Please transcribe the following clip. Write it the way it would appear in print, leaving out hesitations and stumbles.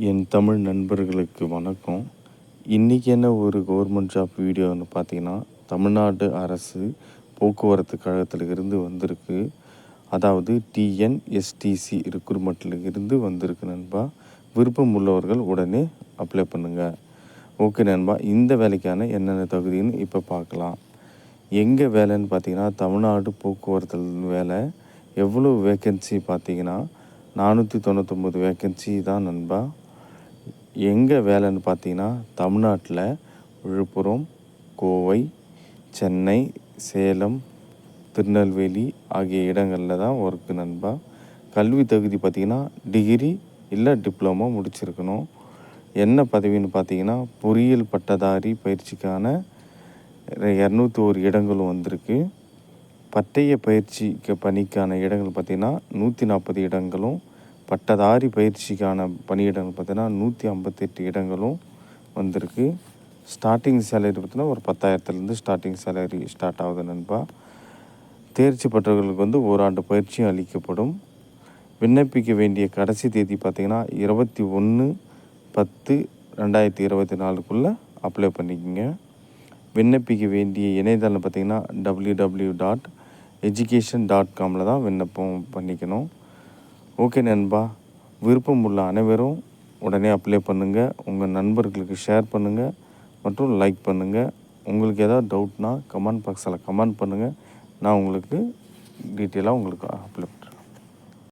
என் தமிழ் நண்பர்களுக்கு வணக்கம். இன்றைக்கி என்ன ஒரு கவர்மெண்ட் ஜாப் வீடியோன்னு பார்த்தீங்கன்னா, தமிழ்நாடு அரசு போக்குவரத்து கழகத்தில் இருந்து வந்திருக்கு. அதாவது டிஎன்எஸ்டிசி ரெக்ரூட்மெண்ட்டில் இருந்து வந்திருக்கு நண்பா. விருப்பம் உள்ளவர்கள் உடனே அப்ளை பண்ணுங்கள். ஓகே நண்பா, இந்த வேலைக்கான என்னென்ன தகுதின்னு இப்போ பார்க்கலாம். எங்கே வேலைன்னு பார்த்தீங்கன்னா, தமிழ்நாடு போக்குவரத்து வேலை. எவ்வளோ வேக்கன்சி பார்த்தீங்கன்னா 499 வேக்கன்சி தான் நண்பா. எங்கே வேலைன்னு பார்த்தீங்கன்னா, தமிழ்நாட்டில் விழுப்புரம், கோவை, சென்னை, சேலம், திருநெல்வேலி ஆகிய இடங்களில் தான் ஒர்க்கு நண்பா. கல்வி தகுதி பார்த்திங்கன்னா டிகிரி இல்லை டிப்ளமோ முடிச்சிருக்கணும். என்ன பதவின்னு பார்த்தீங்கன்னா, பொறியியல் பட்டதாரி பயிற்சிக்கான 201 இடங்களும் வந்திருக்கு. பட்டய பயிற்சி பணிக்கான இடங்கள் பார்த்திங்கன்னா 140 இடங்களும், பட்டதாரி பயிற்சிக்கான பணியிடங்கள் பார்த்திங்கன்னா 158 இடங்களும் வந்திருக்கு. ஸ்டார்டிங் சேலரி பார்த்திங்கன்னா ஒரு 10,000 ஸ்டார்டிங் சேலரி ஸ்டார்ட் ஆகுது நண்பா. தேர்ச்சி பெற்றவர்களுக்கு வந்து ஓராண்டு பயிற்சியும் அளிக்கப்படும். விண்ணப்பிக்க வேண்டிய கடைசி தேதி பார்த்திங்கன்னா 21/10/2024 அப்ளை பண்ணிக்கோங்க. விண்ணப்பிக்க வேண்டிய இணையதளம் பார்த்திங்கன்னா www.education.com தான் விண்ணப்பம் பண்ணிக்கணும். ஓகே நண்பா, விருப்பம் உள்ள அனைவரும் உடனே அப்ளை பண்ணுங்கள். உங்கள் நண்பர்களுக்கு ஷேர் பண்ணுங்கள் மற்றும் லைக் பண்ணுங்கள். உங்களுக்கு ஏதாவது டவுட்னால் கமெண்ட் பாக்ஸில் கமெண்ட் பண்ணுங்கள். நான் உங்களுக்கு டீட்டெயிலாக உங்களுக்கு அப்ளை பண்ணுறேன்.